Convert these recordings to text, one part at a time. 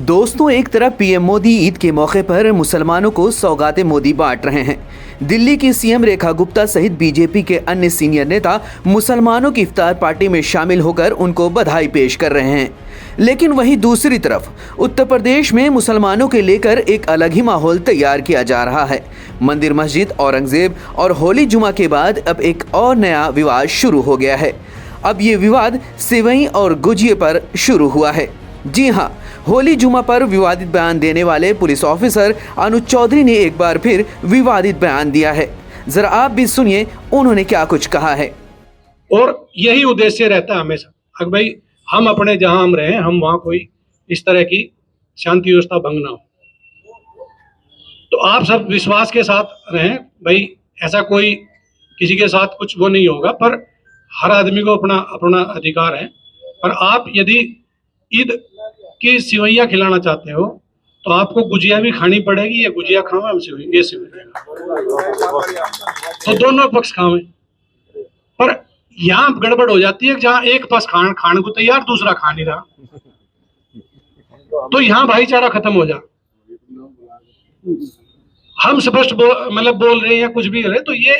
दोस्तों, एक तरफ पीएम मोदी ईद के मौके पर मुसलमानों को सौगातें मोदी बांट रहे हैं। दिल्ली की सीएम रेखा गुप्ता सहित बीजेपी के अन्य सीनियर नेता मुसलमानों की इफ्तार पार्टी में शामिल होकर उनको बधाई पेश कर रहे हैं। लेकिन वहीं दूसरी तरफ उत्तर प्रदेश में मुसलमानों के लेकर एक अलग ही माहौल तैयार किया जा रहा है। मंदिर मस्जिद, औरंगजेब और होली जुमा के बाद अब एक और नया विवाद शुरू हो गया है। अब ये विवाद सेवई और गुजिये पर शुरू हुआ है। जी हाँ, होली जुमा पर विवादित बयान देने वाले पुलिस ऑफिसर अनुज चौधरी ने एक बार फिर विवादित बयान दिया है। जरा आप भी सुनिए उन्होंने क्या कुछ कहा है। और यही उद्देश्य रहता है हमेशा, अगर भाई हम अपने जहां हम रहें, हम वहां कोई इस तरह की शांति व्यवस्था भंग ना हो। तो आप सब विश्वास के साथ रहें, भाई ऐसा कोई किसी के साथ कुछ वो नहीं होगा, पर हर आदमी को अपना अपना अधिकार है। पर आप यदि ईद की सिवैयाँ खिलाना चाहते हो तो आपको गुजिया भी खानी पड़ेगी, या गुजिया खाओ हम सिवई, ये सिवई तो दोनों पक्ष खाओ। पर यहाँ गड़बड़ हो जाती है, जहाँ एक पक्ष खाने को तैयार, दूसरा खा नहीं रहा, तो यहाँ भाईचारा खत्म हो जा। हम स्पष्ट बोल रहे हैं या कुछ भी कर रहे, तो ये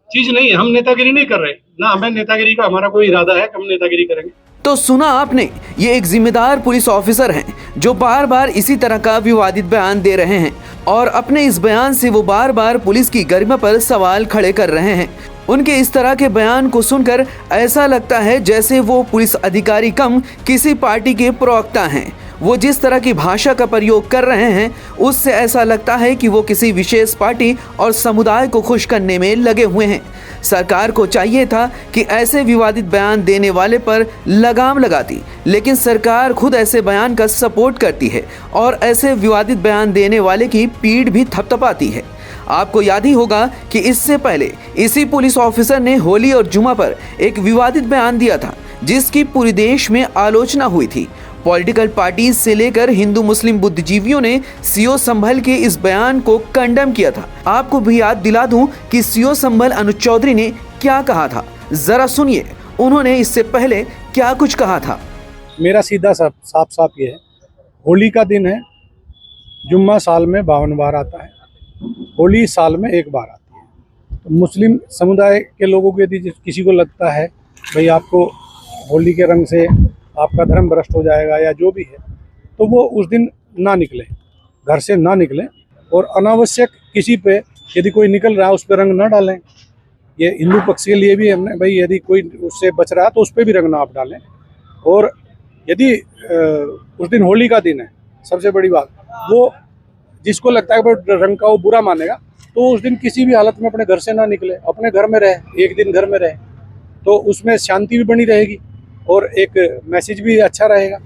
चीज नहीं है। हम नेतागिरी नहीं कर रहे ना, हमें नेतागिरी का हमारा कोई इरादा है कि हम नेतागिरी करेंगे। तो सुना आपने, ये एक जिम्मेदार पुलिस ऑफिसर हैं जो बार बार इसी तरह का विवादित बयान दे रहे हैं और अपने इस बयान से वो बार बार पुलिस की गरिमा पर सवाल खड़े कर रहे हैं। उनके इस तरह के बयान को सुनकर ऐसा लगता है जैसे वो पुलिस अधिकारी कम किसी पार्टी के प्रवक्ता हैं। वो जिस तरह की भाषा का प्रयोग कर रहे हैं उससे ऐसा लगता है कि वो किसी विशेष पार्टी और समुदाय को खुश करने में लगे हुए हैं। सरकार को चाहिए था कि ऐसे विवादित बयान देने वाले पर लगाम लगाती, लेकिन सरकार खुद ऐसे बयान का सपोर्ट करती है और ऐसे विवादित बयान देने वाले की पीठ भी थपथपाती है। आपको याद ही होगा कि इससे पहले इसी पुलिस ऑफिसर ने होली और जुमा पर एक विवादित बयान दिया था जिसकी पूरे देश में आलोचना हुई थी। पॉलिटिकल पार्टीज से लेकर हिंदू मुस्लिम बुद्धिजीवियों ने सीओ संभल के इस बयान को कंडेम किया था। आपको भी याद दिला दूं कि सीओ संभल अनुज चौधरी ने क्या कहा था, जरा सुनिए उन्होंने इससे पहले क्या कुछ कहा था। मेरा सीधा साफ ये है, होली का दिन है, जुम्मा साल में 52 बार आता है, होली साल में एक बार आती है। तो मुस्लिम समुदाय के लोगों को यदि किसी को लगता है भाई आपको होली के रंग से आपका धर्म भ्रष्ट हो जाएगा या जो भी है, तो वो उस दिन ना निकले, घर से ना निकलें, और अनावश्यक किसी पे यदि कोई निकल रहा है उस पर रंग ना डालें। ये हिंदू पक्ष के लिए भी हमने भाई यदि कोई उससे बच रहा है तो उस पर भी रंग ना आप डालें। और यदि उस दिन होली का दिन है, सबसे बड़ी बात, वो जिसको लगता है कि रंग का वो बुरा मानेगा, तो उस दिन किसी भी हालत में अपने घर से ना निकले, अपने घर में रहे, एक दिन घर में रहे, तो उसमें शांति भी बनी रहेगी और एक मैसेज भी अच्छा रहेगा।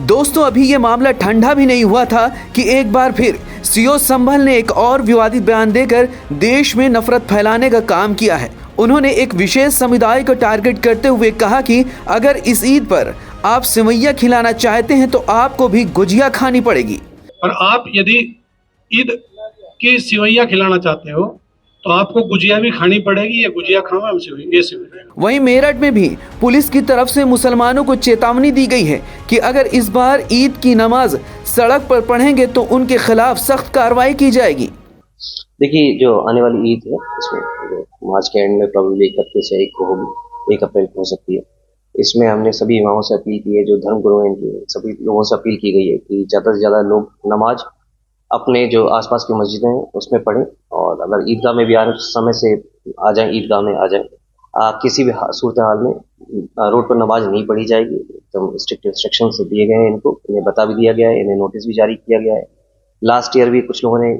दोस्तों, अभी ये मामला ठंडा भी नहीं हुआ था कि एक बार फिर सीओ संभल ने एक और विवादित बयान देकर देश में नफरत फैलाने का काम किया है। उन्होंने एक विशेष समुदाय को टारगेट करते हुए कहा कि अगर इस ईद पर आप सिवैयाँ खिलाना चाहते हैं तो आपको भी गुजिया खानी पड़ेगी। और आप यदि ईद की सिवैयाँ खिलाना चाहते हो तो आपको गुजिया भी खानी पड़ेगी, या गुजिया खाओ हम सिवई, ये सिवई। वहीं मेरठ में भी पुलिस की तरफ से मुसलमानों को चेतावनी दी गई है कि अगर इस बार ईद की नमाज सड़क पर पढ़ेंगे तो उनके खिलाफ सख्त कार्रवाई की जाएगी। देखिए, जो आने वाली ईद है इसमें मार्च के एंड में प्रॉब्लली 31 या 1 को होगी, 1 अप्रैल को हो सकती है। इसमें हमने सभी इमामों से अपील की है, जो धर्म गुरु हैं इनकी सभी लोगों से अपील की गई है कि ज़्यादा से ज़्यादा लोग नमाज अपने जो आसपास की मस्जिदें हैं उसमें पढ़ें, और अगर ईदगाह में भी समय से आ जाएं, ईदगाह में आ जाएं। किसी भी सूरत हाल में रोड पर नमाज नहीं पढ़ी जाएगी। एकदम स्ट्रिक्ट इंस्ट्रक्शन दिए गए हैं, इनको इन्हें बता भी दिया गया है, इन्हें नोटिस भी जारी किया गया है। लास्ट ईयर भी कुछ लोगों ने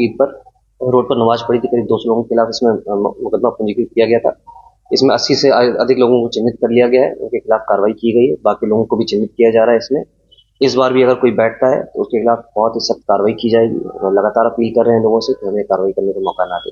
ईद पर रोड पर नमाज पढ़ी थी, करीब 200 लोगों के खिलाफ इसमें मुकदमा पंजीकृत किया गया था। इसमें 80 से अधिक लोगों को चिन्हित कर लिया गया है, उनके खिलाफ कार्रवाई की गई है। बाकी लोगों को भी चिन्हित किया जा रहा है इसमें। इस बार भी अगर कोई बैठता है तो उसके खिलाफ बहुत ही सख्त कार्रवाई की जाएगी। लगातार अपील कर रहे हैं लोगों से कि हमें कार्रवाई करने का मौका ना दें।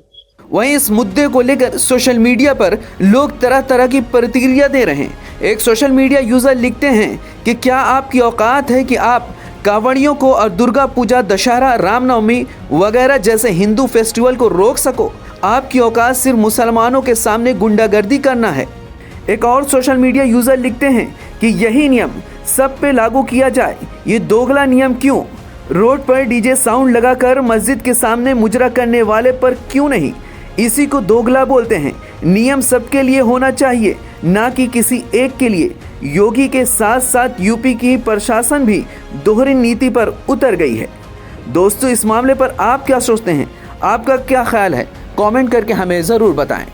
वहीं इस मुद्दे को लेकर सोशल मीडिया पर लोग तरह तरह की प्रतिक्रिया दे रहे हैं। एक सोशल मीडिया यूजर लिखते हैं कि क्या आपकी औकात है कि आप कांवड़ियों को और दुर्गा पूजा, दशहरा, रामनवमी वगैरह जैसे हिंदू फेस्टिवल को रोक सको? आपकी औकात सिर्फ मुसलमानों के सामने गुंडागर्दी करना है। एक और सोशल मीडिया यूजर लिखते हैं कि यही नियम सब पे लागू किया जाए। ये दोगला नियम क्यों? रोड पर डीजे साउंड लगाकर मस्जिद के सामने मुजरा करने वाले पर क्यों नहीं? इसी को दोगला बोलते हैं। नियम सबके लिए होना चाहिए, ना कि किसी एक के लिए। योगी के साथ साथ यूपी की प्रशासन भी दोहरी नीति पर उतर गई है। दोस्तों, इस मामले पर आप क्या सोचते हैं? आपका क्या ख्याल है? कमेंट करके हमें ज़रूर बताएं।